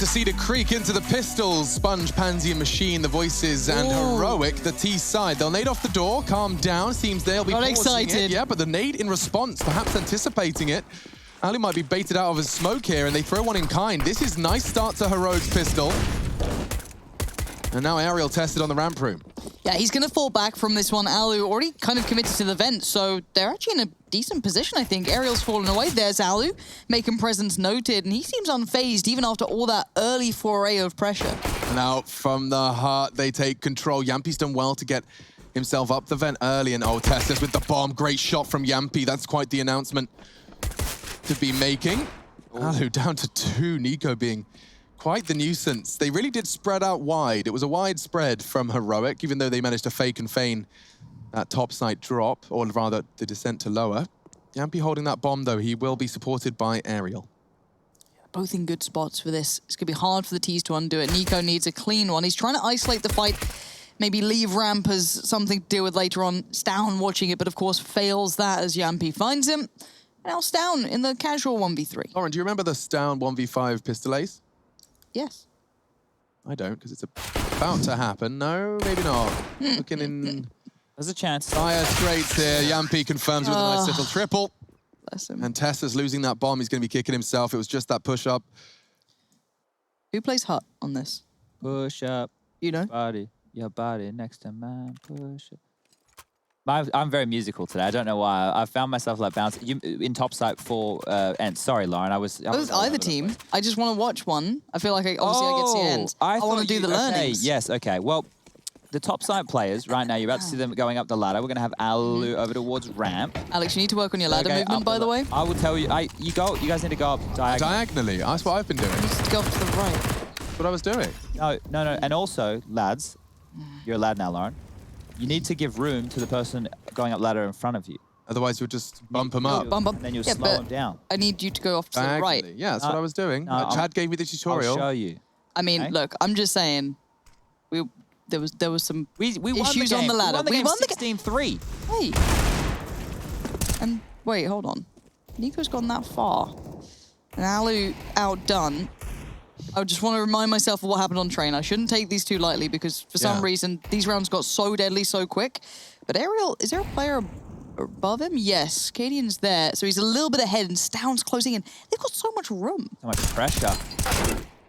to see the creek into the pistols. Sponge, Pansy, and Machine, the voices, and Heroic, the T side. They'll nade off the door, calm down. Seems they'll be excited. It. Yeah, but the nade in response, perhaps anticipating it. Ali might be baited out of his smoke here, and they throw one in kind. This is nice start to Heroic's pistol. And now Aerial tested on the ramp room. Yeah, he's going to fall back from this one. Alu already kind of committed to the vent, so they're actually in a decent position, I think. Aerial's fallen away. There's Alu, making presence noted, and he seems unfazed even after all that early foray of pressure. Now, from the heart, they take control. Yampi's done well to get himself up the vent early, and Testis with the bomb. Great shot from Yampi. That's quite the announcement to be making. Alu down to 2, Nico being quite the nuisance. They really did spread out wide. It was a wide spread from Heroic, even though they managed to fake and feign that top side drop, or rather the descent to lower. Yampi holding that bomb, though. He will be supported by Aerial. Both in good spots for this. It's going to be hard for the T's to undo it. Nico needs a clean one. He's trying to isolate the fight, maybe leave ramp as something to deal with later on. Stown watching it, but of course fails that as Yampi finds him. And now Stown in the casual 1v3. Lauren, do you remember the Stown 1v5 pistol ace? Yes. I don't, because it's about to happen. No, maybe not. Looking in... There's a chance. Dire straights here. Yampi confirms with a nice little triple. Bless him. And Tessa's losing that bomb. He's going to be kicking himself. It was just that push-up. Who plays Hut on this? Push up. You know? Your body next to mine. Push up. I'm very musical today. I don't know why. I found myself like bouncing in top site for ENCE. Sorry, Lauren. I was either team. I just want to watch one. I feel like obviously I get to see ENCE. I want to do the learnings. Yes. Okay. Well, the top site players right now. You're about to see them going up the ladder. We're going to have Alu over towards ramp. Alex, you need to work on your ladder movement, by the way. I will tell you. You guys need to go up diagonally. That's what I've been doing. Just go off to the right. That's what I was doing. No. And also, lads, you're a lad now, Lauren. You need to give room to the person going up ladder in front of you. Otherwise, you'll just bump them up. Bump up. And then you'll slow them down. I need you to go off to the right. Yeah, that's what I was doing. Chad gave me the tutorial. I'll show you. I mean, look, I'm just saying, there was some issues on the ladder. We won the game 16-3. Hey. And wait, hold on. Nico's gone that far. And Alu outdone. I just want to remind myself of what happened on train. I shouldn't take these too lightly because for some reason, these rounds got so deadly so quick. But Aerial, is there a player above him? Yes, Cadian's there. So he's a little bit ahead and Stown's closing in. They've got so much room. So much pressure.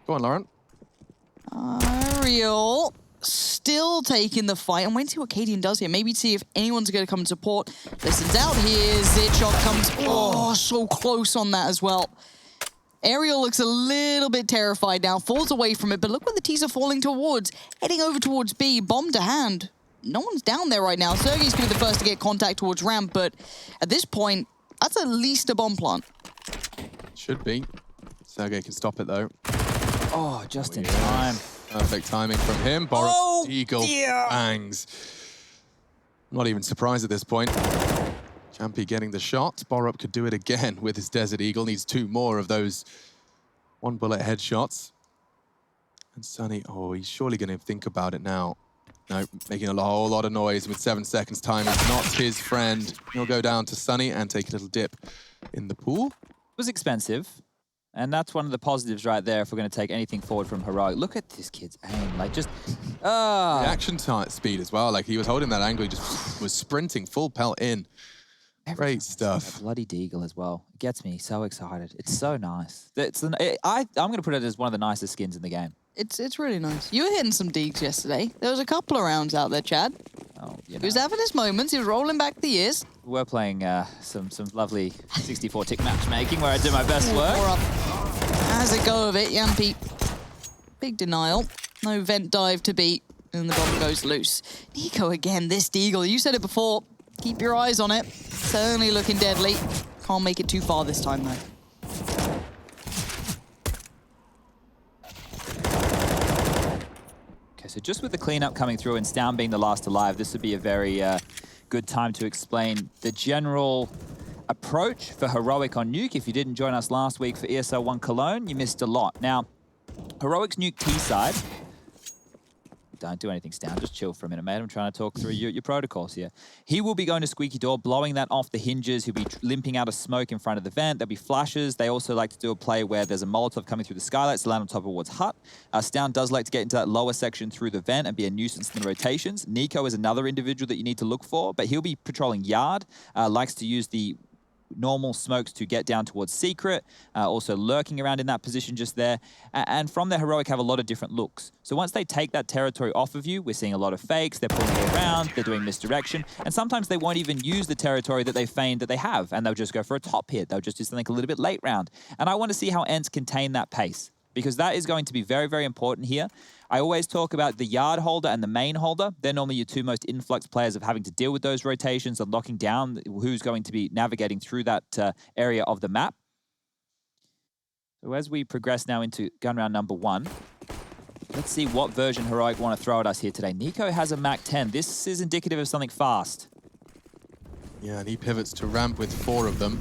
Go on, Lauren. Aerial still taking the fight. And wait to see what Cadian does here. Maybe see if anyone's going to come and support. Listens out here. Zitshot comes. Oh, so close on that as well. Aerial looks a little bit terrified now, falls away from it, but look where the T's are falling towards. Heading over towards B, bomb to hand. No one's down there right now. Sergey's going to be the first to get contact towards ramp, but at this point, that's at least a bomb plant. Should be. Sergey can stop it, though. Oh, just in time. Perfect timing from him. Borup Eagle bangs. Not even surprised at this point. Yampi getting the shot. Borup could do it again with his Desert Eagle. Needs 2 more of those 1-bullet headshots. And Sunny, he's surely going to think about it now. No, making a whole lot of noise with 7 seconds time. It's not his friend. He'll go down to Sunny and take a little dip in the pool. It was expensive. And that's one of the positives right there if we're going to take anything forward from Heroic. Look at this kid's aim. Like, just... Reaction speed as well. Like, he was holding that angle. He just was sprinting full pelt in. Great stuff. Bloody Deagle as well. It gets me so excited. It's so nice. I'm going to put it as one of the nicest skins in the game. It's really nice. You were hitting some deags yesterday. There was a couple of rounds out there, Chad. Oh, you know. He was having his moments. He was rolling back the years. We're playing some lovely 64-tick matchmaking where I do my best work. How's it go of it, Yampi? Big denial. No vent dive to beat. And the bomb goes loose. Nico again, this Deagle. You said it before. Keep your eyes on it. Certainly looking deadly. Can't make it too far this time, though. Okay, so just with the cleanup coming through and Stown being the last alive, this would be a very good time to explain the general approach for Heroic on Nuke. If you didn't join us last week for ESL 1 Cologne, you missed a lot. Now, Heroic's Nuke T side, Don't do anything, Stan. Just chill for a minute, mate. I'm trying to talk through your protocols here. He will be going to Squeaky Door, blowing that off the hinges. He'll be limping out of smoke in front of the vent. There'll be flashes. They also like to do a play where there's a Molotov coming through the skylights to land on top of Ward's hut. Stan does like to get into that lower section through the vent and be a nuisance in the rotations. Nico is another individual that you need to look for, but he'll be patrolling yard. Likes to use the normal smokes to get down towards secret, also lurking around in that position just there. And from there, Heroic have a lot of different looks. So once they take that territory off of you, we're seeing a lot of fakes, they're pulling you around, they're doing misdirection, and sometimes they won't even use the territory that they feigned that they have, and they'll just go for a top hit. They'll just do something a little bit late round. And I want to see how ENCE contain that pace, because that is going to be very, very important here. I always talk about the yard holder and the main holder. They're normally your two most influx players of having to deal with those rotations and locking down who's going to be navigating through that area of the map. So as we progress now into gun round number 1, let's see what version Heroic want to throw at us here today. Nico has a Mac 10. This is indicative of something fast. Yeah, and he pivots to ramp with 4 of them.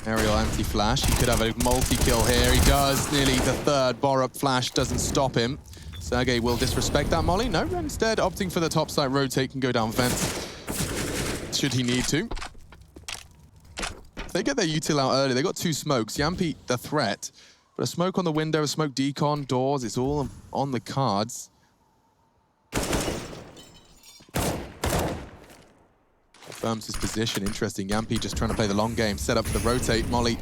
Aerial anti-flash. He could have a multi-kill here. He does. Nearly the 3rd Borup flash doesn't stop him. Sergey will disrespect that molly. No, instead opting for the top side rotate and go down fence. Should he need to. If they get their util out early, they got 2 smokes. Yampy, the threat. But a smoke on the window, a smoke decon, doors, it's all on the cards. Confirms his position. Interesting. Yampy just trying to play the long game. Set up for the rotate. Molly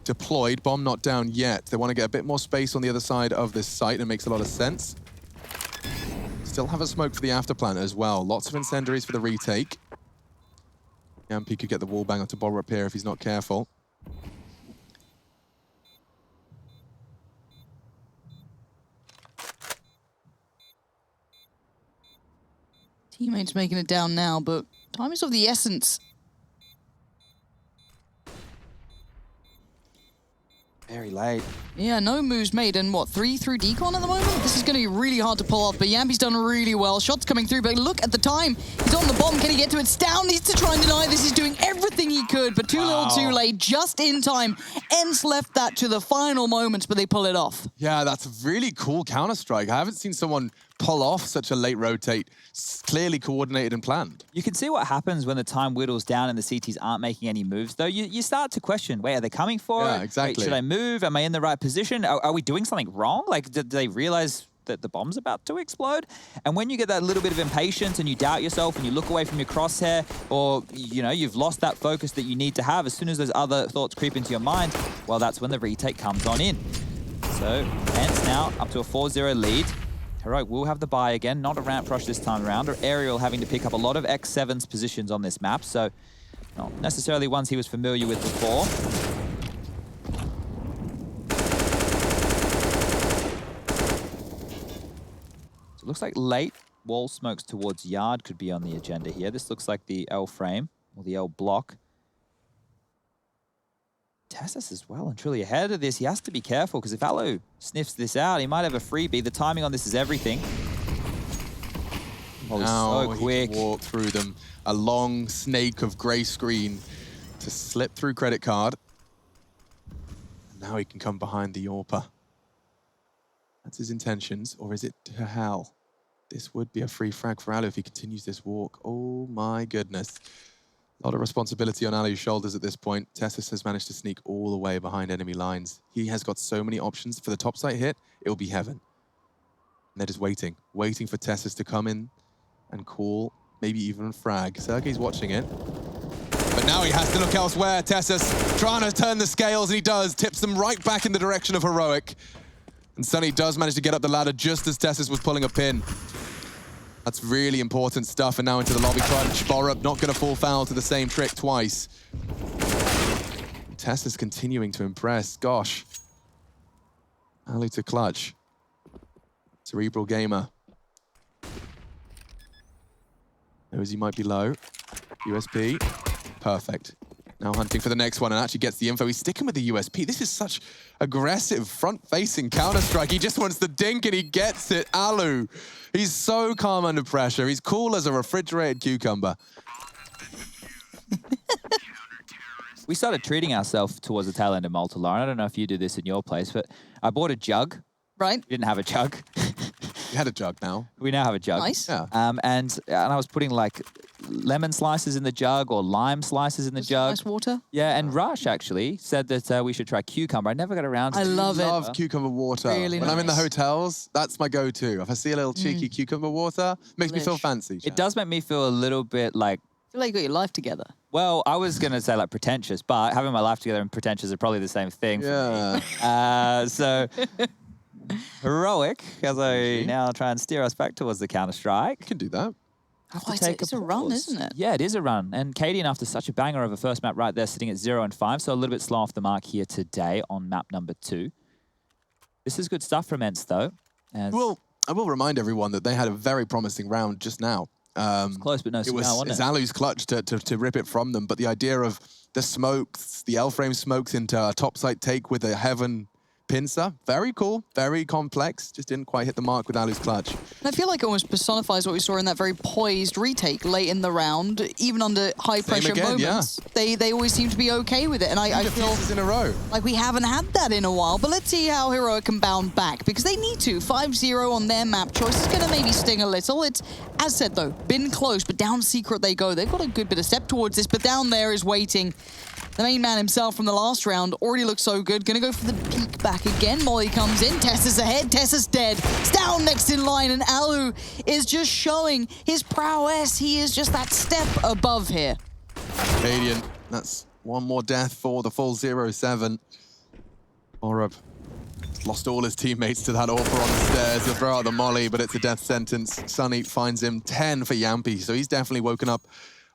deployed. Bomb not down yet. They want to get a bit more space on the other side of this site, and it makes a lot of sense. Still have a smoke for the after plant as well. Lots of incendiaries for the retake. Yampy could get the wall bang onto Borup here if he's not careful. Teammates making it down now, but time is of the essence. Very late. Yeah, no moves made, and what, 3 through decon at the moment? This is going to be really hard to pull off, but Yampy's done really well. Shots coming through, but look at the time. He's on the bomb. Can he get to it? Stan needs to try and deny this. He's doing everything he could, but too little too late, just in time. ENCE left that to the final moments, but they pull it off. Yeah, that's a really cool counter-strike. I haven't seen someone pull off such a late rotate. Clearly coordinated and planned. You can see what happens when the time whittles down and the CTs aren't making any moves, though. You start to question, wait, are they coming for it? Yeah, exactly. Wait, should I move? Am I in the right position? Are we doing something wrong? Like, did they realize that the bomb's about to explode? And when you get that little bit of impatience and you doubt yourself and you look away from your crosshair, or, you know, you've lost that focus that you need to have, as soon as those other thoughts creep into your mind, well, that's when the retake comes on in. So, ENCE now up to a 4-0 lead. Heroic will have the buy again, not a ramp rush this time around, or Aerial having to pick up a lot of X7's positions on this map, so not necessarily ones he was familiar with before. So it looks like late wall smokes towards yard could be on the agenda here. This looks like the L frame, or the L block. TeSeS is well and truly ahead of this. He has to be careful, because if Alu sniffs this out, he might have a freebie. The timing on this is everything. Oh, Now so quick. he can walk through them. A long snake of grey screen to slip through credit card. And now he can come behind the Yorper. That's his intentions, or is it to hell? This would be a free frag for Alu if he continues this walk. Oh my goodness. A lot of responsibility on Alu's shoulders at this point. TeSeS has managed to sneak all the way behind enemy lines. He has got so many options. For the topside hit, it will be heaven. And they're just waiting for TeSeS to come in and call, maybe even frag. Sergey's watching it. But now he has to look elsewhere. TeSeS trying to turn the scales, and he does. Tips them right back in the direction of Heroic. And Sunny does manage to get up the ladder just as TeSeS was pulling a pin. That's really important stuff, and now into the lobby crunch. Borup not going to fall foul to the same trick twice. TeSeS continuing to impress. Gosh. Alu to clutch. Cerebral gamer. Knows he might be low. USP. Perfect. Now hunting for the next one and actually gets the info. He's sticking with the USP. This is such aggressive, front-facing counter-strike. He just wants the dink and he gets it. Alu. He's so calm under pressure. He's cool as a refrigerated cucumber. We started treating ourselves towards the tail end of Malta, Lauren. I don't know if you do this in your place, but I bought a jug. Right. We didn't have a jug. We had a jug now. We now have a jug. Nice. Yeah. And I was putting like lemon slices in the jug or lime slices in the jug. Nice water. Yeah, and Rush actually said that we should try cucumber. I never got around to I it. love it. Love cucumber water. Really when I'm in the nice. hotels, that's my go-to. If I see a little cheeky cucumber water, makes me feel Delish. fancy. It does make me feel a little bit like, I feel like you got your life together. well, I was going to say like pretentious, but having my life together and pretentious are probably the same thing. Yeah. So Heroic, as I now try and steer us back towards the Counter-Strike. You can do that. Have Oh, it's a run, pause. isn't it? Yeah, it is a run. And Cadian, after such a banger of a first map right there, sitting at 0 and 5, so a little bit slow off the mark here today on map number 2. This is good stuff from ENCE, though. As Well, I will remind everyone that they had a very promising round just now. close, but no It cigar, was wasn't it? Zalu's clutch to rip it from them, but the idea of the smokes, the L-frame smokes into a topside take with a Heaven pincer, very cool, very complex, just didn't quite hit the mark with Alu's clutch. And I feel like it almost personifies what we saw in that very poised retake late in the round, even under high pressure again, yeah. moments. They always seem to be okay with it, and I feel Defeats in a row. like we haven't had that in a while. But let's see how Heroic can bounce back, because they need to. 5-0 on their map choice is going to maybe sting a little. It's, as said though, been close, but down secret they go. They've got a good bit of step towards this, but down there is waiting. The main man himself from the last round already looks so good. Gonna go for the peek back again. Molly comes in. Tessa's ahead. Tessa's dead. It's down next in line, and Alu is just showing his prowess. He is just that step above here. Cadian, that's one more death for the full 0-7. Orub lost all his teammates to that offer on the stairs. He'll throw out the molly, but it's a death sentence. Sunny finds him 10 for Yampy, so he's definitely woken up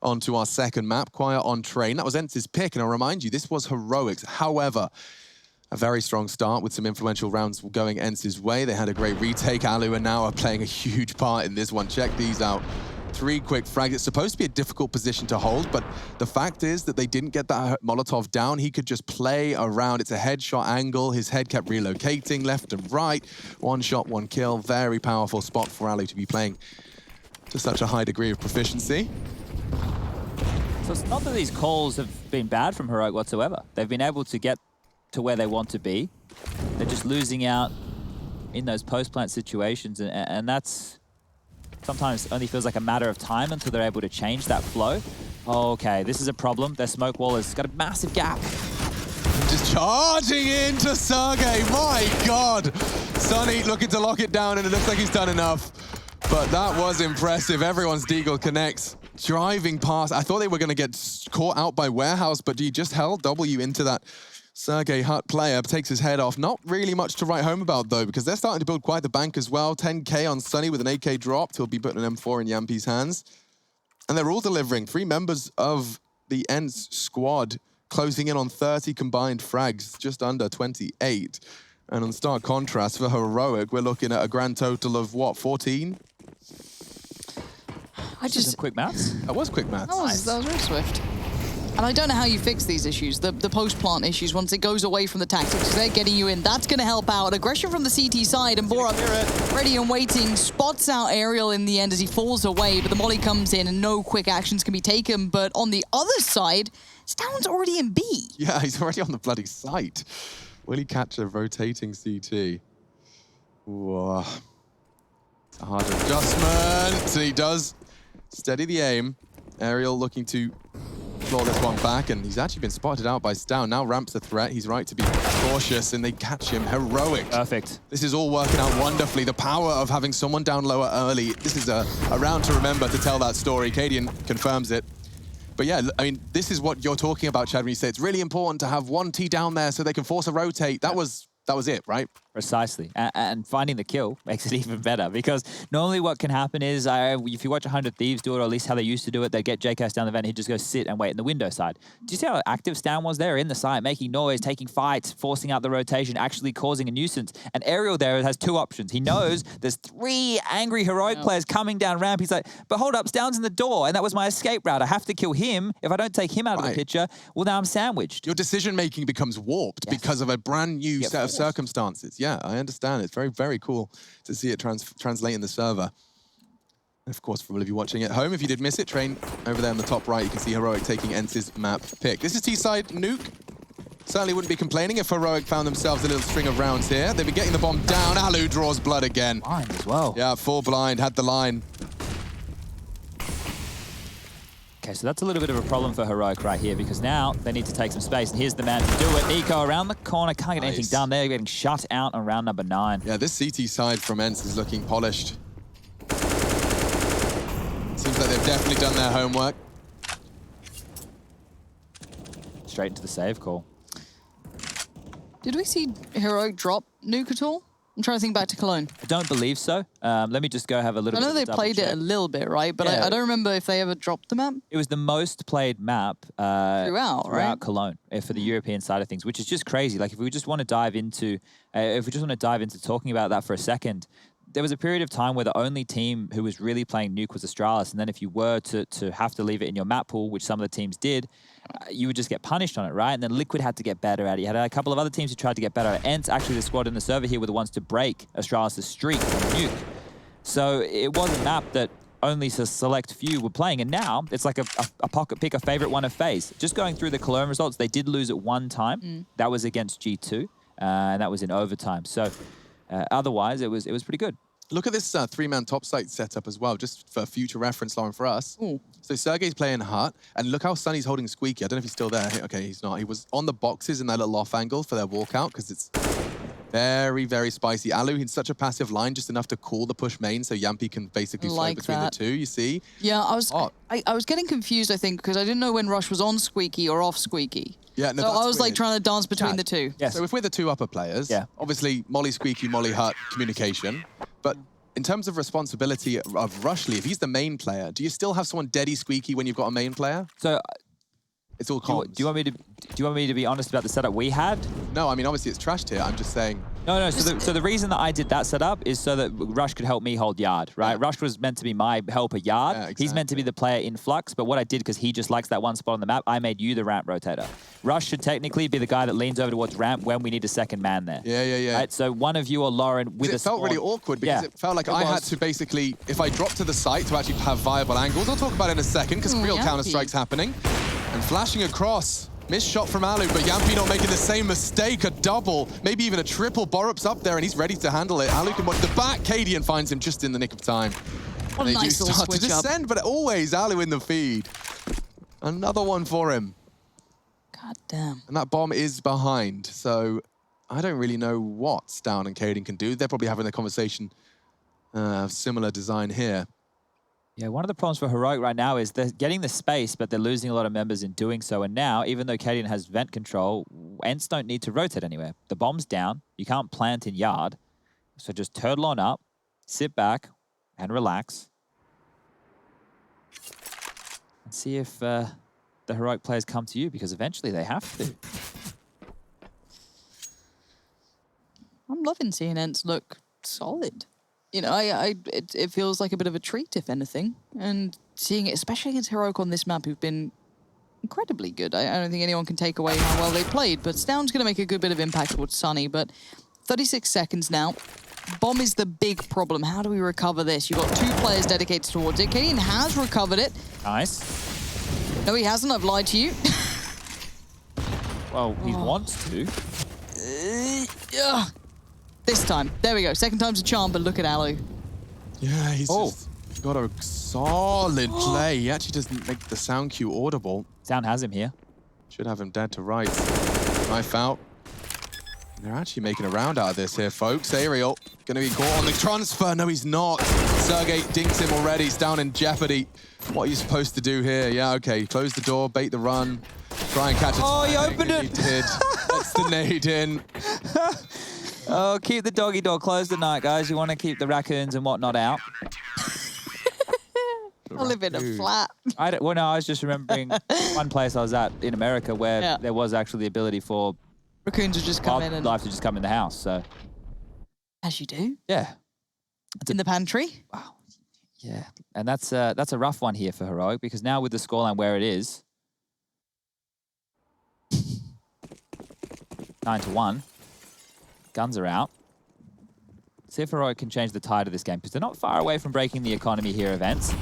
onto our second map, Quiet on Train. That was ENCE's pick, and I'll remind you, this was Heroics. However, a very strong start with some influential rounds going ENCE's way. They had a great retake. Alu and now are playing a huge part in this one. Check these out. 3 quick frags. It's supposed to be a difficult position to hold, but the fact is that they didn't get that Molotov down. He could just play around. It's a headshot angle. His head kept relocating left and right. 1 shot, 1 kill. Very powerful spot for Alu to be playing to such a high degree of proficiency. So it's not that these calls have been bad from Heroic whatsoever. They've been able to get to where they want to be. They're just losing out in those post-plant situations, and that's sometimes only feels like a matter of time until they're able to change that flow. Okay, this is a problem. Their smoke wall has got a massive gap. Just charging into Sergey, my God! Sunny looking to lock it down, and it looks like he's done enough. But that was impressive. Everyone's Deagle connects. Driving past. I thought they were going to get caught out by Warehouse, but he just held W into that Sergey Hutt player. Takes his head off. Not really much to write home about, though, because they're starting to build quite the bank as well. 10K on Sunny with an AK dropped. He'll be putting an M4 in Yampy's hands. And they're all delivering. 3 members of the ENCE squad closing in on 30 combined frags, just under 28. And on stark contrast for Heroic, we're looking at a grand total of, what, 14? Some quick maths. That was quick maths. That was very swift. And I don't know how you fix these issues, the post-plant issues, once it goes away from the tactics. They're getting you in. That's going to help out. Aggression from the CT side, and Borat ready and waiting. Spots out Aerial in the end as he falls away, but the molly comes in and no quick actions can be taken. But on the other side, Stound's already in B. Yeah, he's already on the bloody site. Will he catch a rotating CT? Whoa. It's a hard adjustment. He does steady the aim. Aerial looking to claw this one back, and he's actually been spotted out by Stound. Now ramps the threat. He's right to be cautious, and they catch him. Heroic. Perfect. This is all working out wonderfully. The power of having someone down lower early. This is a round to remember to tell that story. Cadian confirms it. But yeah, I mean, this is what you're talking about, Chad, when you say it's really important to have 1 T down there so they can force a rotate. That was it, right? Precisely. And finding the kill makes it even better, because normally what can happen is if you watch 100 Thieves do it, or at least how they used to do it, they'd get JKS down the vent, he'd just go sit and wait in the window side. Do you see how active Stound was there in the site, making noise, taking fights, forcing out the rotation, actually causing a nuisance? And Aerial there has 2 options. He knows there's 3 angry Heroic players coming down ramp. He's like, but hold up, Stound's in the door, and that was my escape route. I have to kill him. If I don't take him out of the picture, well, now I'm sandwiched. Your decision-making becomes warped because of a brand new set of circumstances. Yeah, I understand. It's very, very cool to see it translate in the server. And of course, for all of you watching at home, if you did miss it, Train over there on the top right, you can see Heroic taking ENCE's map pick. This is T-side Nuke. Certainly wouldn't be complaining if Heroic found themselves a little string of rounds here. They've been getting the bomb down. Alu draws blood again. Blind as well. Yeah, full blind, had the line. Okay, so that's a little bit of a problem for Heroic right here because now they need to take some space. And here's the man to do it. Nico around the corner, can't get anything done there. Getting shut out on round number 9. Yeah, this CT side from ENCE is looking polished. Seems like they've definitely done their homework. Straight into the save call. Did we see Heroic drop Nuke at all? I'm trying to think back to Cologne. I don't believe so. Let me just go have a little bit I know of a they double played check. it a little bit, right? But Yeah. I don't remember if they ever dropped the map. It was the most played map Throughout, right? Cologne for the European side of things, which is just crazy. Like if we just want to dive into, talking about that for a second, there was a period of time where the only team who was really playing Nuke was Astralis, and then if you were to have to leave it in your map pool, which some of the teams did, you would just get punished on it, right? And then Liquid had to get better at it. You had a couple of other teams who tried to get better at it. ENCE, actually the squad in the server here, were the ones to break Astralis' streak on Nuke. So it was a map that only a select few were playing, and now it's like a pocket pick, a favorite one of FaZe. Just going through the Cologne results, they did lose at one time. That was against G2, and that was in overtime. So otherwise, it was pretty good. Look at this 3-man top site setup as well, just for future reference, Lauren, for us. Ooh. So Sergey's playing Hut, and look how Sunny's holding Squeaky. I don't know if he's still there. Okay, he's not. He was on the boxes in that little off angle for their walkout, because it's very, very spicy. Alu in such a passive line, just enough to call the push main, so Yampy can basically float between the two, you see? Yeah, I was getting confused, I think, because I didn't know when Rush was on Squeaky or off Squeaky. Yeah, no, so that's I was like weird. trying to dance between the two. Yes. So if we're the two upper players, obviously Molly Squeaky, Molly Hut, communication. But in terms of responsibility of Rushly, if he's the main player, do you still have someone deady Squeaky when you've got a main player? So it's all do comms. you want me to be honest about the setup we had? No, I mean obviously it's trashed here. I'm just saying. No. So the reason that I did that setup is so that Rush could help me hold yard, right? Yeah. Rush was meant to be my helper yard. Yeah, exactly. He's meant to be the player in flux, but what I did, because he just likes that one spot on the map, I made you the ramp rotator. Rush should technically be the guy that leans over towards ramp when we need a second man there. Yeah. Right? So one of you or Lauren with a It felt really awkward because it felt like I had to basically, if I dropped to the site to actually have viable angles, I'll talk about it in a second because real Counter-Strike's happening. And flashing across, missed shot from Alu, but Yampy not making the same mistake, a double, maybe even a triple. Borup's up there and he's ready to handle it. Alu can watch the back, Cadian finds him just in the nick of time. What a They do nice little start to switch up. descend, but always Alu in the feed. Another one for him. God damn. And that bomb is behind, so I don't really know what Down and Cadian can do. They're probably having a conversation of similar design here. Yeah, one of the problems for Heroic right now is they're getting the space, but they're losing a lot of members in doing so. And now, even though Cadian has vent control, ENCE don't need to rotate anywhere. The bomb's down. You can't plant in yard. So just turtle on up, sit back, and relax. And see if the Heroic players come to you, because eventually they have to. I'm loving seeing ENCE look solid. You know, it feels like a bit of a treat, if anything. And seeing it, especially against Heroic on this map, who've been incredibly good. I don't think anyone can take away how well they played, but Stound's going to make a good bit of impact towards Sunny. But 36 seconds now. Bomb is the big problem. How do we recover this? You've got two players dedicated towards it. Cadian has recovered it. Nice. No, he hasn't. I've lied to you. Well, he wants to. This time. There we go. Second time's a charm, but look at Alu. Yeah, he's just got a solid play. He actually doesn't make the sound cue audible. Sound has him here. Should have him dead to rights. Knife out. They're actually making a round out of this here, folks. Ariel going to be caught on the transfer. No, he's not. Sergey dinks him already. He's down in jeopardy. What are you supposed to do here? Yeah, okay. Close the door, bait the run. Try and catch it. Oh, he opened it. He did. That's the nade in. Oh, keep the doggy door closed at night, guys. You want to keep the raccoons and whatnot out. I live in a flat. I was just remembering one place I was at in America where there was actually the ability for Raccoons would just come in and... wildlife to just come in the house, so... As you do. Yeah. In the pantry. Wow. Yeah, and that's a rough one here for Heroic, because now with the scoreline where it is... 9-1. Guns are out. See if Heroic can change the tide of this game, because they're not far away from breaking the economy here of ENCE.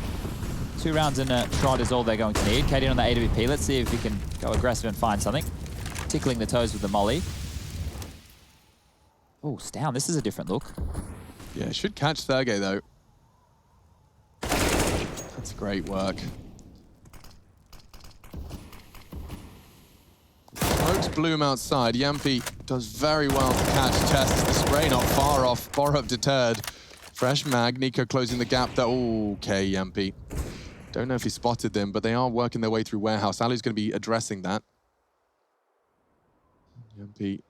2 rounds in a trot is all they're going to need. Cadian on the AWP. Let's see if we can go aggressive and find something. tickling the toes with the molly. Oh, Stown, this is a different look. Yeah, should catch Sergey, though. That's great work. Smokes Bloom outside. Yampy does very well to catch Test. The spray not far off. Borup deterred. Fresh mag. Nico closing the gap there. Okay, Yampy. Don't know if he spotted them, but they are working their way through warehouse. Ali's going to be addressing that. Yampy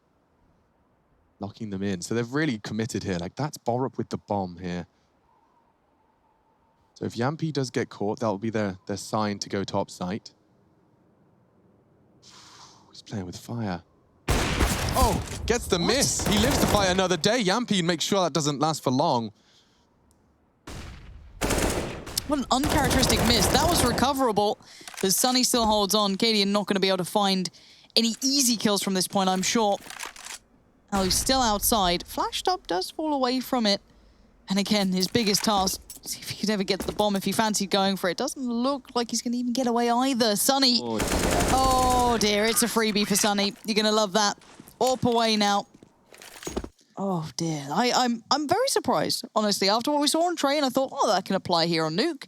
locking them in. So they've really committed here. Like, that's Borup with the bomb here. So if Yampy does get caught, that'll be their sign to go top site. He's playing with fire. Oh, gets the miss. He lives to fight another day. Yampy makes sure that doesn't last for long. What an uncharacteristic miss. That was recoverable. But Sunny still holds on. Cadian not going to be able to find any easy kills from this point, I'm sure. Alu's still outside. Flash Top does fall away from it. And again, his biggest task, see if he could ever get to the bomb if he fancied going for it. Doesn't look like he's going to even get away either. Sunny. Oh dear, it's a freebie for Sunny. You're going to love that. Up away now. Oh dear, I'm very surprised, honestly. After what we saw on Train, I thought, oh, that can apply here on Nuke.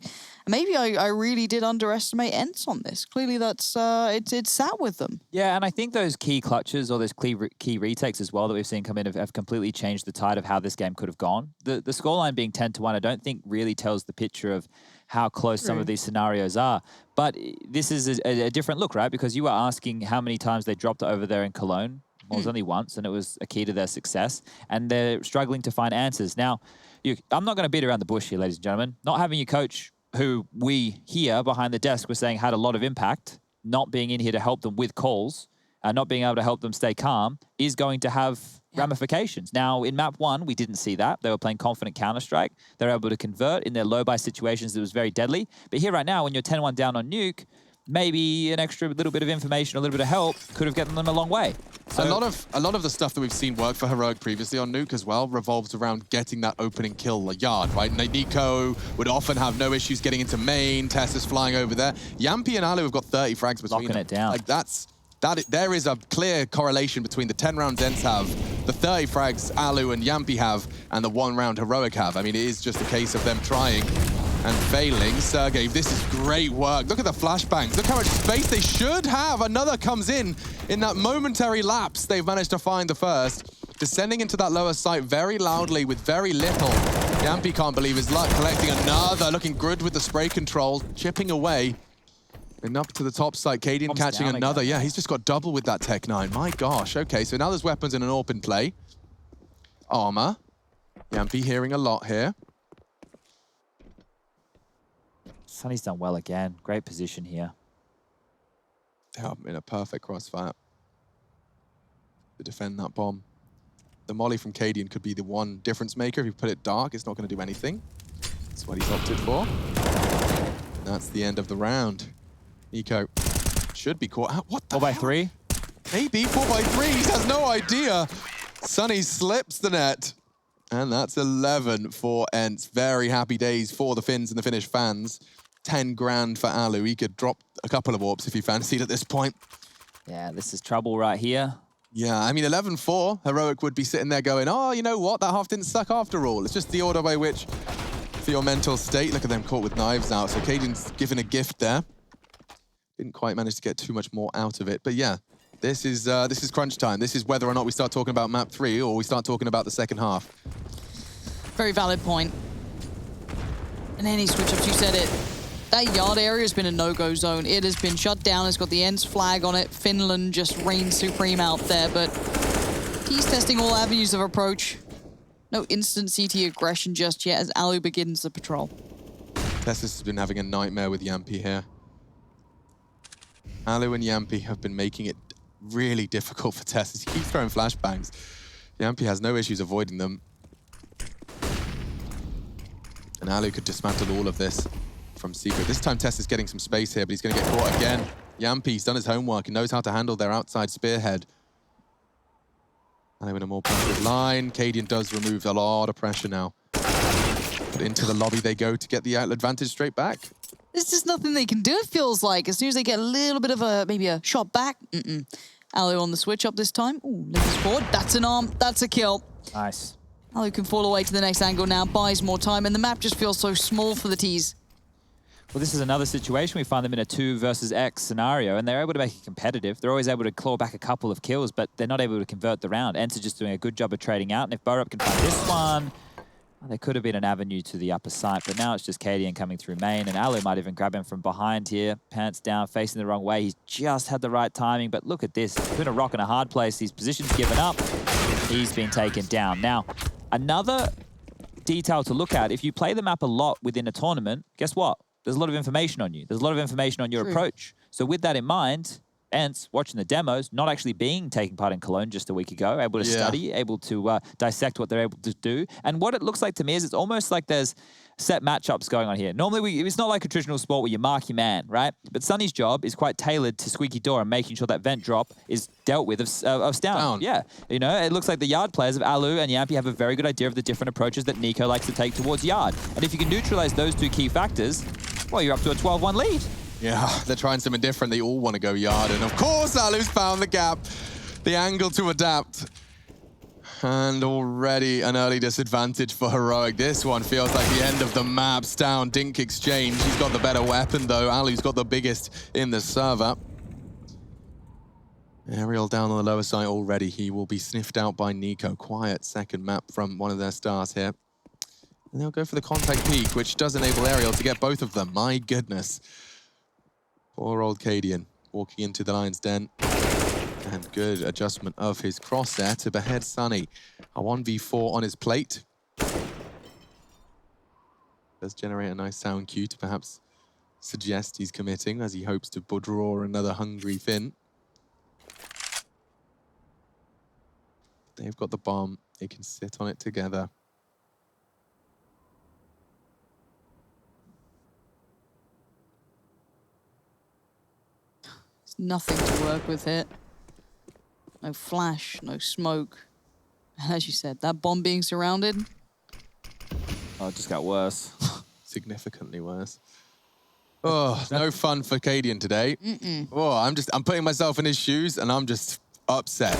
And maybe I really did underestimate ENCE on this. Clearly, that's it's sat with them. Yeah, and I think those key clutches or those key retakes as well that we've seen come in have completely changed the tide of how this game could have gone. The scoreline being 10-1, I don't think really tells the picture of how close some of these scenarios are. But this is a different look, right? Because you were asking how many times they dropped over there in Cologne. Well, it was only once, and it was a key to their success. And they're struggling to find answers. Now, I'm not going to beat around the bush here, ladies and gentlemen. Not having your coach, who we here behind the desk were saying had a lot of impact, not being in here to help them with calls, not being able to help them stay calm, is going to have ramifications. Now, in map 1, we didn't see that. They were playing confident Counter-Strike. They were able to convert in their low-buy situations. It was very deadly. But here right now, when you're 10-1 down on Nuke, maybe an extra little bit of information, a little bit of help could have gotten them a long way. So a lot of the stuff that we've seen work for Heroic previously on Nuke as well revolves around getting that opening kill a yard, right? Nico would often have no issues getting into main. Tess is flying over there. Yampy and Alu have got 30 frags between locking them. it down. Like there is a clear correlation between the 10 rounds ENCE have, the 30 frags Alu and Yampy have, and the 1 round Heroic have. I mean, it is just a case of them trying and failing. Sergey, this is great work. Look at the flashbangs. Look how much space they should have. Another comes in that momentary lapse. They've managed to find the first. Descending into that lower site very loudly with very little. Yampy can't believe his luck. Collecting another. Looking good with the spray control. Chipping away. And up to the top site. Cadian catching another. Again. Yeah, he's just got double with that Tech 9. My gosh. Okay, so now there's weapons in an open play. Armor. Yampy hearing a lot here. Sunny's done well again. Great position here. Yeah, in a perfect crossfire to defend that bomb. The molly from Cadian could be the one difference maker. If you put it dark, it's not going to do anything. That's what he's opted for. And that's the end of the round. Nico should be caught out. What the 4x3? Maybe 4x3. He has no idea. Sunny slips the net. And that's 11 for ENCE. Very happy days for the Finns and the Finnish fans. 10 grand for Alu. He could drop a couple of AWPs if he fancied at this point. Yeah, this is trouble right here. Yeah, I mean, 11-4. Heroic would be sitting there going, oh, you know what? That half didn't suck after all. It's just the order by which, for your mental state, look at them caught with knives out. So Cadian's given a gift there. Didn't quite manage to get too much more out of it. But yeah, this is crunch time. This is whether or not we start talking about map 3 or we start talking about the second half. Very valid point. And any switch-ups, you said it. That yard area has been a no-go zone. It has been shut down. It's got the ENCE flag on it. Finland just reigns supreme out there, but he's testing all avenues of approach. No instant CT aggression just yet as Alu begins the patrol. Tessus has been having a nightmare with Yampy here. Alu and Yampy have been making it really difficult for Tessus. He keeps throwing flashbangs. Yampy has no issues avoiding them. And Alu could dismantle all of this from secret. This time Tess is getting some space here, but he's going to get caught again. Yampy's done his homework and knows how to handle their outside spearhead. And in a more pressured line, Cadian does remove a lot of pressure now. But into the lobby they go to get the outlet advantage straight back. There's just nothing they can do, it feels like. As soon as they get a little bit of maybe a shot back, Alu on the switch up this time. Ooh, Limpus forward. That's an arm. That's a kill. Nice. Alu can fall away to the next angle now, buys more time, and the map just feels so small for the T's. Well, this is another situation. We find them in a 2 versus X scenario, and they're able to make it competitive. They're always able to claw back a couple of kills, but they're not able to convert the round. ENCE are just doing a good job of trading out, and if Borup can find this one, well, there could have been an avenue to the upper site, but now it's just Cadian coming through main, and Alu might even grab him from behind here. Pants down, facing the wrong way. He's just had the right timing, but look at this. He's in a rock and a hard place. His position's given up. He's been taken down. Now, another detail to look at, if you play the map a lot within a tournament, guess what? There's a lot of information on you. There's a lot of information on your approach. So with that in mind, ENCE, watching the demos, not actually taking part in Cologne just a week ago, able to study, able to dissect what they're able to do. And what it looks like to me is it's almost like there's set matchups going on here. Normally, it's not like a traditional sport where you mark your man, right? But Sunny's job is quite tailored to Squeaky Door and making sure that vent drop is dealt with of Stound. Yeah, you know, it looks like the Yard players of Alu and Yampy have a very good idea of the different approaches that Nico likes to take towards Yard. And if you can neutralize those two key factors, well, you're up to a 12-1 lead. Yeah, they're trying something different. They all want to go Yard. And of course, Alu's found the gap, the angle to adapt. And already an early disadvantage for Heroic. This one feels like the end of the map. Stound, Dink exchange. He's got the better weapon, though. Alu's got the biggest in the server. Aerial down on the lower side already. He will be sniffed out by Nico. Quiet second map from one of their stars here. And they'll go for the contact peak, which does enable Aerial to get both of them. My goodness. Poor old Cadian walking into the lion's den. And good adjustment of his crosshair to behead Sunny. A 1v4 on his plate. Does generate a nice sound cue to perhaps suggest he's committing as he hopes to draw another hungry Finn. They've got the bomb. They can sit on it together. There's nothing to work with here. No flash, no smoke. As you said, that bomb being surrounded. Oh, it just got worse. Significantly worse. Oh, no fun for Cadian today. Oh, I'm putting myself in his shoes and I'm just upset.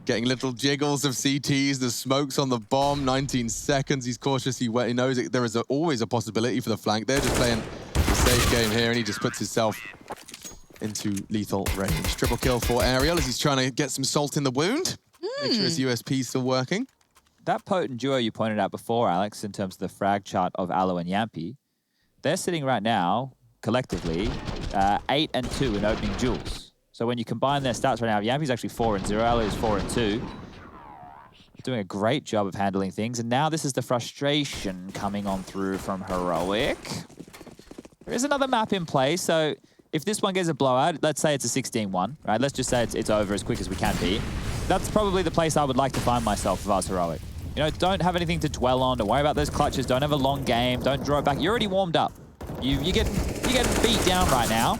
Getting little jiggles of CTs, the smokes on the bomb, 19 seconds. He's cautiously wet. He knows there is always a possibility for the flank. They're just playing a safe game here and he just puts himself into lethal range. Triple kill for Aerial as he's trying to get some salt in the wound. Make sure his USP is still working. That potent duo you pointed out before, Alex, in terms of the frag chart of Alu and Yampy, they're sitting right now, collectively, 8 and 2 in opening duels. So when you combine their stats right now, Yampy's actually 4 and 0, Alu is 4 and 2. Doing a great job of handling things. And now this is the frustration coming on through from Heroic. There is another map in play, so if this one gets a blowout, let's say it's a 16-1, right? Let's just say it's over as quick as we can be. That's probably the place I would like to find myself if I was Heroic. You know, don't have anything to dwell on, don't worry about those clutches, don't have a long game, don't draw it back. You're already warmed up. You're getting beat down right now.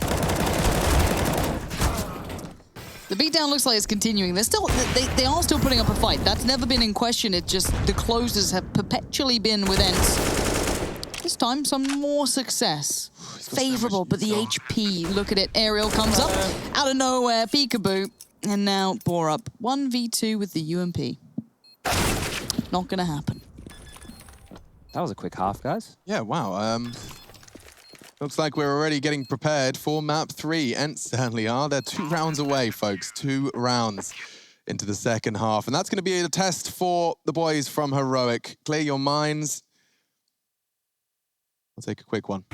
The beatdown looks like it's continuing. They are still putting up a fight. That's never been in question. It's just the closers have perpetually been with ENCE. This time, some more success. Favorable, but the HP, look at it. Aerial comes up, out of nowhere, peekaboo. And now Borup, 1v2 with the UMP. Not gonna happen. That was a quick half, guys. Yeah, wow. Looks like we're already getting prepared for map 3. ENCE certainly are. They're 2 rounds away, folks. 2 rounds into the second half. And that's going to be a test for the boys from Heroic. Clear your minds. I'll take a quick one.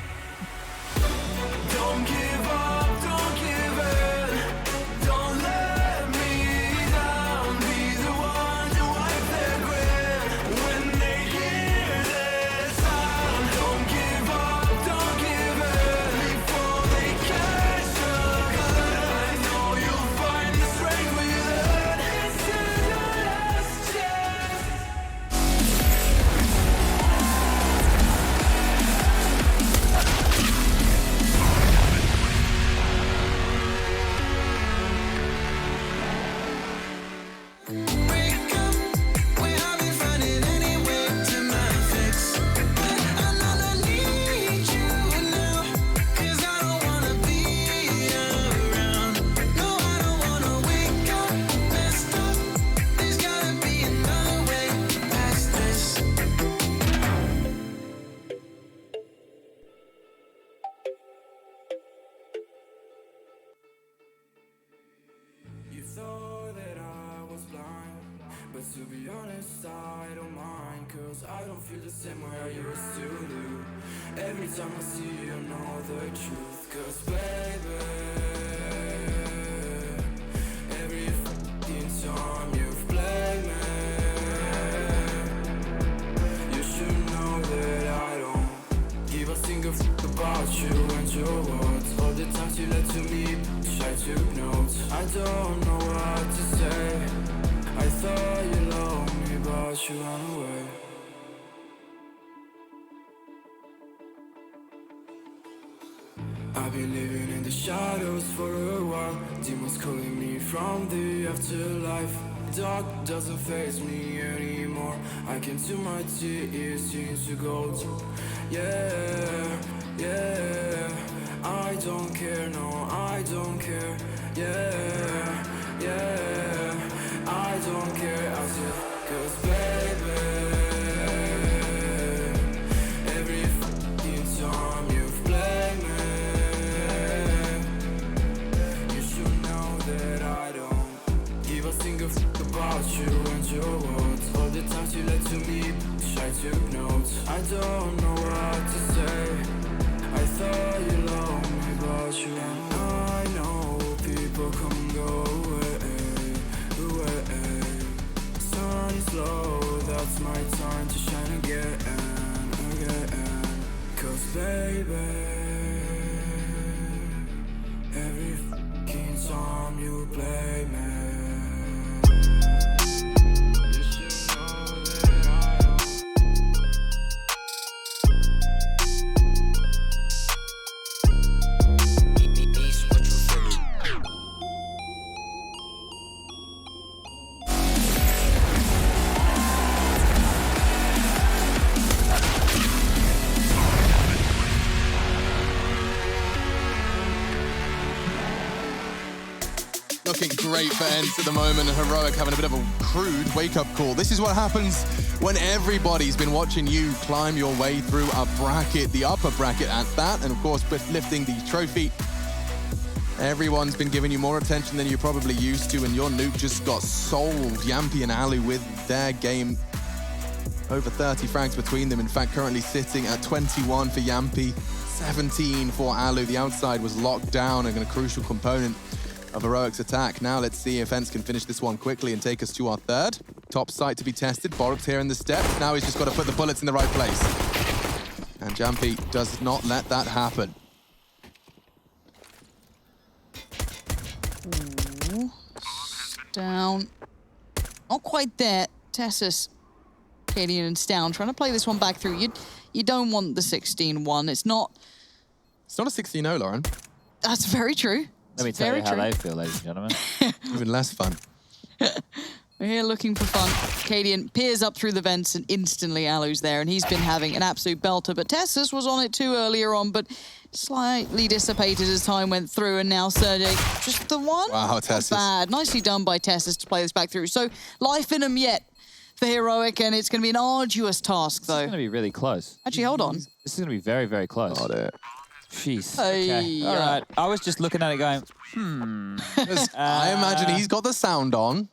honest, I don't mind, cause I don't feel the same way I used to do. Every time I see you, I know the truth. Cause baby, every fucking time you've played me, you should know that I don't give a single fuck about you and your words. All the times you lied to me, I took notes. I don't know what to say. I thought you loved me, but you ran away. I've been living in the shadows for a while. Demons calling me from the afterlife. Dark doesn't faze me anymore. I can see my tears into gold. Yeah, yeah. I don't care, no, I don't care. Yeah, yeah. I don't care, I said, cause baby, every fucking time you've played me, you should know that I don't give a single fuck about you and your words. All the times you lied to me, I took notes. I don't know what to say. I thought you loved me, but you ran. I know people come and go away. Sun is low, that's my time to shine again. Cause baby, every fucking time you play me, you should know that I don't. What you feeling? Looking great for ENCE at the moment, and Heroic having a bit of a crude wake-up call. This is what happens when everybody's been watching you climb your way through a bracket, the upper bracket at that, and of course, with lifting the trophy. Everyone's been giving you more attention than you're probably used to, and your Nuke just got sold. Yampy and Alu with their game. Over 30 frags between them. In fact, currently sitting at 21 for Yampy, 17 for Alu. The outside was locked down and a crucial component of Heroic's attack. Now let's see if ENCE can finish this one quickly and take us to our third. Top site to be tested. Boruk's here in the steps. Now he's just got to put the bullets in the right place. And Yampy does not let that happen. Ooh. Down. Not quite there. Tessus, Cadian's down. Trying to play this one back through. You don't want the 16-1. It's not a 16-0, Lauren. That's very true. Let me tell you how they feel, ladies and gentlemen. Even less fun. We're here looking for fun. Cadian peers up through the vents and instantly Alu's there, and he's been having an absolute belter. But Tessus was on it too earlier on, but slightly dissipated as time went through, and now Sergey, just the one? Wow, Tessus. Not bad. Nicely done by Tessus to play this back through. So life in him yet for Heroic, and it's going to be an arduous task, though. It's going to be really close. Actually, hold on. This is going to be very, very close. Got it. Jeez. Hey, Okay. All right. I was just looking at it going, I imagine he's got the sound on.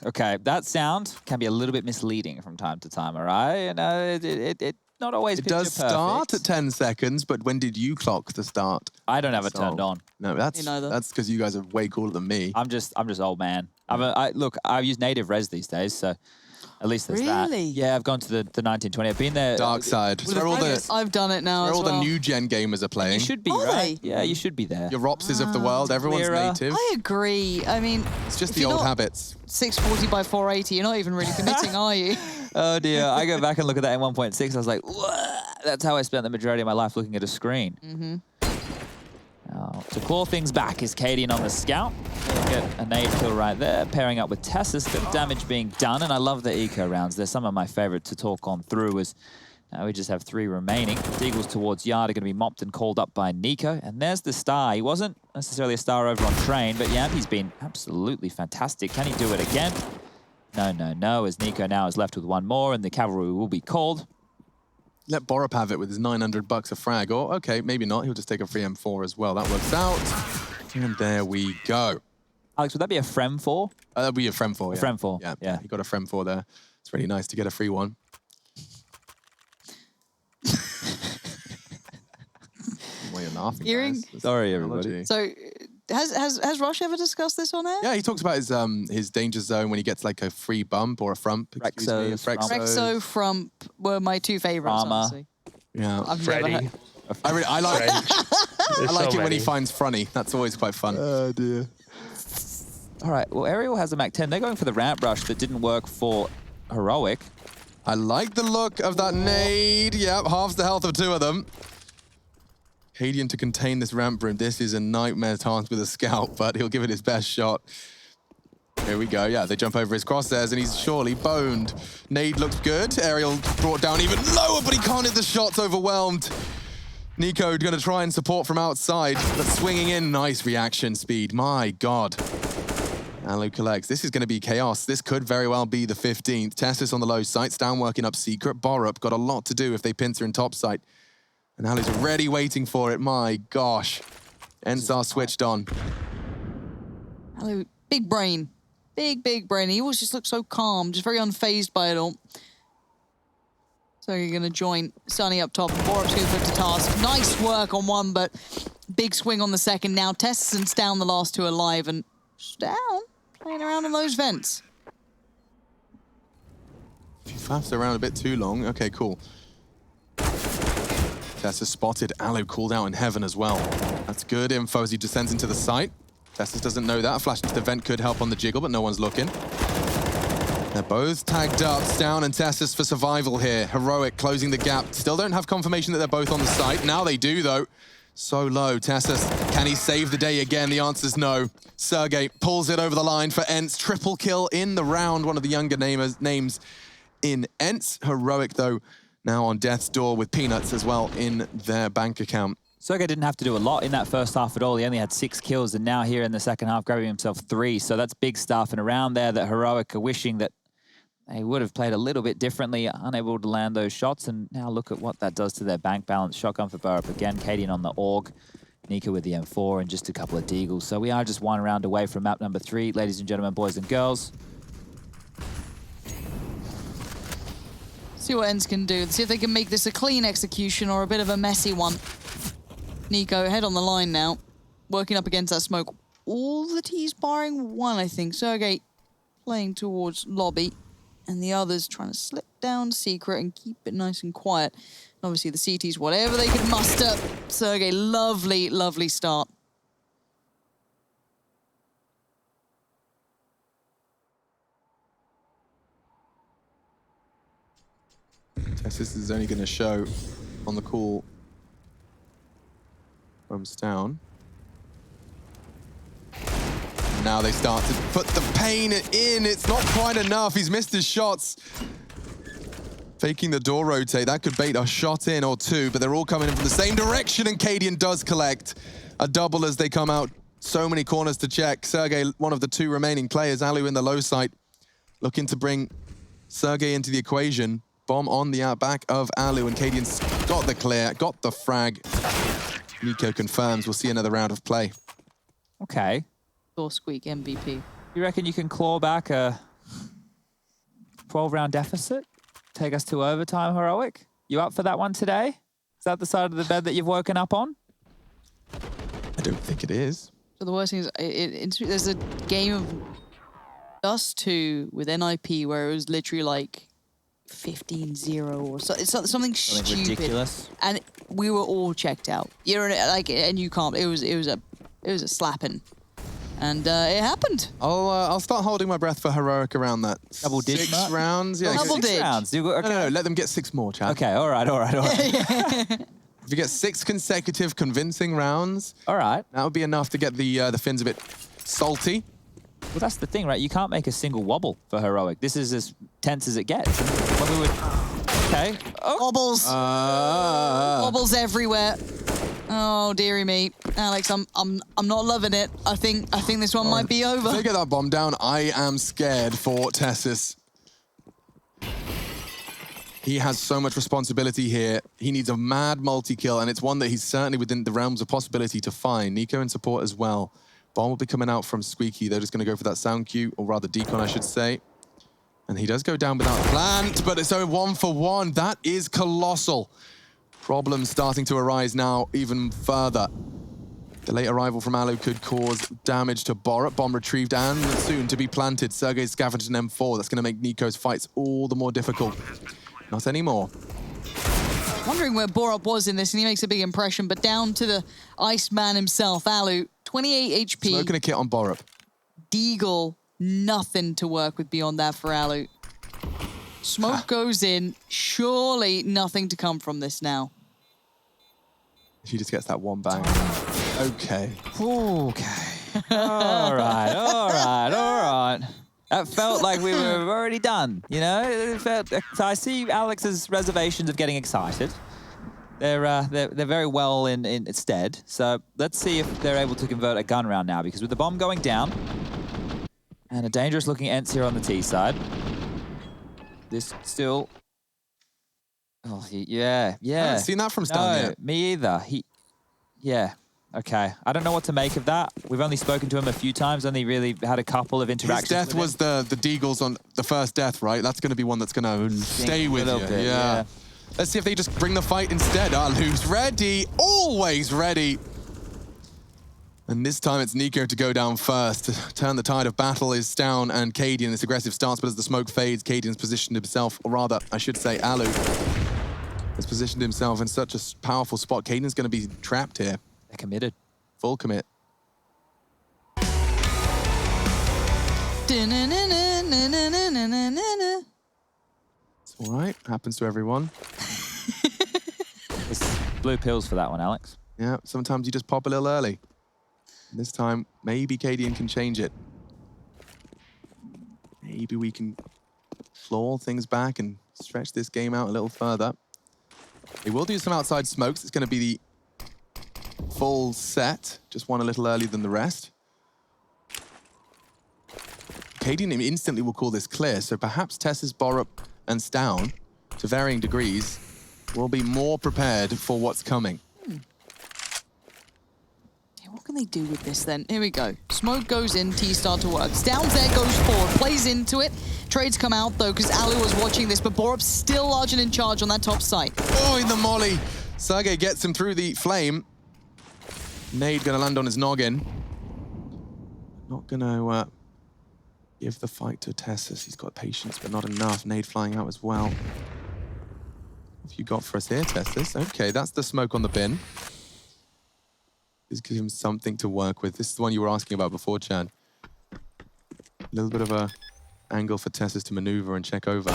Okay, that sound can be a little bit misleading from time to time, all right? You know, it not always It picture does start perfect. at 10 seconds, but when did you clock the start? I don't have it turned on. No, Me neither. that's because you guys are way cooler than me. I'm just old man. Look, I use native res these days, so at least there's that. Really? Yeah, I've gone to the 1920. I've been there. Dark side. It's where all I've done it now where as all well. the new gen gamers are playing. You should be, Are right? they? Yeah, you should be there. Your Ropses of the world, everyone's Clearer. native. I agree. I mean, It's just if the you're old not habits. 640 by 480, you're not even really committing, are you? Oh dear, I go back and look at that in 1.6. I was like, "Whoa." That's how I spent the majority of my life looking at a screen. Now, to claw things back is Cadian on the scout. He'll get a nade kill right there, pairing up with Tessus. Bit of damage being done, and I love the eco rounds. They're some of my favorite to talk on through as now we just have 3 remaining. Deagles towards Yard are going to be mopped and called up by Nico. And there's the star. He wasn't necessarily a star over on Train, but Yampy's been absolutely fantastic. Can he do it again? No, no, no, as Nico now is left with 1 more, and the cavalry will be called. Let Borup have it with his 900 bucks a frag. Or, okay, maybe not. He'll just take a free M4 as well. That works out. And there we go. Alex, would that be a Frem 4? That'd be a Frem 4, yeah. Frem 4, Yeah, yeah. He got a Frem 4 there. It's really nice to get a free one. Well, you're laughing, Hearing- guys. Sorry, everybody. So, has Rush ever discussed this on air? Yeah, he talks about his danger zone when he gets like a free bump or a frump. Excuse me, a Rexos, Rexo, Frump were my two favorites, Frama. honestly. Yeah. I've never Freddy. heard. I like French. I like so it when he many. finds Frunny. That's always quite fun. Oh dear. All right, well, Aerial has a Mac 10. They're going for the ramp rush that didn't work for Heroic. I like the look of that nade. Yep, halves the health of two of them. Cadian to contain this ramp room. This is a nightmare task with a scout, but he'll give it his best shot. Here we go. Yeah, they jump over his crosshairs, and he's surely boned. Nade looks good. Aerial brought down even lower, but he can't hit the shots, overwhelmed. Nico going to try and support from outside, but swinging in. Nice reaction speed. My God. Alu collects. This is going to be chaos. This could very well be the 15th. Tessus on the low site. Stan working up secret. Borup got a lot to do if they pincer in top site. And Alu's already waiting for it. My gosh. ENCE are switched on. Hello, big brain. Big brain. He always just looks so calm, just very unfazed by it all. So you're going to join Sunny up top. Borup's going to put to task. Nice work on one, but big swing on the second. Now Tesson's down, the last two alive, and down, playing around in those vents. She faffs around a bit too long. Okay, cool. Tessus spotted. Alu called out in heaven as well. That's good info as he descends into the site. Tessus doesn't know that. A flash into the vent could help on the jiggle, but no one's looking. They're both tagged up, Stown and Tessus for survival here. Heroic closing the gap. Still don't have confirmation that they're both on the site. Now they do, though. So low. Tessus, can he save the day again? The answer's no. Sergey pulls it over the line for ENCE. Triple kill in the round. One of the younger names in ENCE. Heroic, though, now on death's door with peanuts as well in their bank account. Sergey didn't have to do a lot in that first half at all. He only had 6 kills, and now here in the second half, grabbing himself 3. So that's big stuff. And around there, that Heroic are wishing that they would have played a little bit differently, unable to land those shots. And now look at what that does to their bank balance. Shotgun for Borup again, Cadian on the AUG, Nika with the M4, and just a couple of deagles. So we are just one round away from map number 3, ladies and gentlemen, boys and girls. See what ENCE can do. See if they can make this a clean execution or a bit of a messy one. Nico, head on the line now. Working up against that smoke. All the T's barring one, I think. Sergey playing towards lobby. And the others trying to slip down secret and keep it nice and quiet. And obviously the CTs, whatever they could muster. Sergey, lovely, lovely start. Tessus is only going to show on the call from Stown. Now they start to put the pain in. It's not quite enough. He's missed his shots. Faking the door rotate. That could bait a shot in or two, but they're all coming in from the same direction, and Cadian does collect a double as they come out. So many corners to check. Sergey, one of the 2 remaining players. Alu in the low site, looking to bring Sergey into the equation. Bomb on the outback of Alu, and Cadian's got the clear, got the frag. Nico confirms we'll see another round of play. Okay. Door squeak MVP. You reckon you can claw back a 12-round deficit? Take us to overtime, Heroic? You up for that one today? Is that the side of the bed that you've woken up on? I don't think it is. So the worst thing is, there's a game of Dust 2 with NIP where it was literally like 15-0 or so. It's something stupid. Ridiculous. And we were all checked out. You're like, and you can't. It was a slapping, and it happened. I'll start holding my breath for Heroic around that. Double dig, 6 Matt? rounds. Yeah, Double 6 dig. rounds. Okay. No, let them get 6 more, Chad. Okay, all right. If you get 6 consecutive convincing rounds, All right. that would be enough to get the Finns a bit salty. Well, that's the thing, right? You can't make a single wobble for Heroic. This is as tense as it gets. When we would... Okay. Oh. Wobbles, wobbles everywhere. Oh dearie me, Alex, I'm not loving it. I think this one might be over. If they get that bomb down, I am scared for Tessus. He has so much responsibility here. He needs a mad multi-kill, and it's one that he's certainly within the realms of possibility to find. Nico in support as well. Bomb will be coming out from Squeaky. They're just going to go for that sound cue, or rather decon, I should say. And he does go down without plant, but it's only 1 for 1. That is colossal. Problems starting to arise now even further. The late arrival from Alu could cause damage to Borup. Bomb retrieved and soon to be planted. Sergey's scavenged an M4. That's going to make Nico's fights all the more difficult. Not anymore. Wondering where Borup was in this, and he makes a big impression, but down to the Iceman himself, Alu, 28 HP. Smoking a kit on Borup. Deagle, nothing to work with beyond that for Alu. Smoke goes in, surely nothing to come from this now. She just gets that one bang. Okay. Okay. All right. That felt like we were already done, you know? It felt, so I see Alex's reservations of getting excited. They're very well in stead. So let's see if they're able to convert a gun round now, because with the bomb going down and a dangerous looking ENCE here on the T side, this still... Oh, yeah. I haven't seen that from Stan yet. Me either. Yeah. Okay. I don't know what to make of that. We've only spoken to him a few times, only really had a couple of interactions. His death was the Deagles on the first death, right? That's going to be one that's going to stay with you. Bit, yeah. Let's see if they just bring the fight instead. Alu's ready, always ready. And this time it's Nico to go down first. To turn the tide of battle is Stown and Cadian. This aggressive stance, but as the smoke fades, Cadian's positioned himself, or rather, I should say, Alu has positioned himself in such a powerful spot. Cadian's going to be trapped here. They're committed. Full commit. It's all right. Happens to everyone. It's blue pills for that one, Alex. Yeah, sometimes you just pop a little early. This time, maybe Cadian can change it. Maybe we can claw things back and stretch this game out a little further. They will do some outside smokes. It's going to be the full set, just one a little earlier than the rest. Cadian instantly will call this clear, so perhaps Tess's, Borup, and Stown, to varying degrees, will be more prepared for what's coming. What can they do with this then? Here we go. Smoke goes in, T-Star to work. Stown's there, goes forward, plays into it. Trades come out though, because Alu was watching this, but Borup's still large and in charge on that top site. Oh, in the molly. Sergey gets him through the flame. Nade gonna land on his noggin. Not gonna give the fight to Tessus. He's got patience, but not enough. Nade flying out as well. What have you got for us here, Tessus? Okay, that's the smoke on the bin. Just give him something to work with. This is the one you were asking about before, Chad. A little bit of a angle for Tessus to maneuver and check over.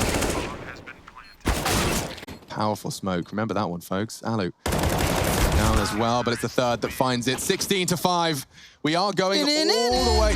Powerful smoke. Remember that one, folks. Alu down as well, but it's the third that finds it. 16-5. We are going all the way.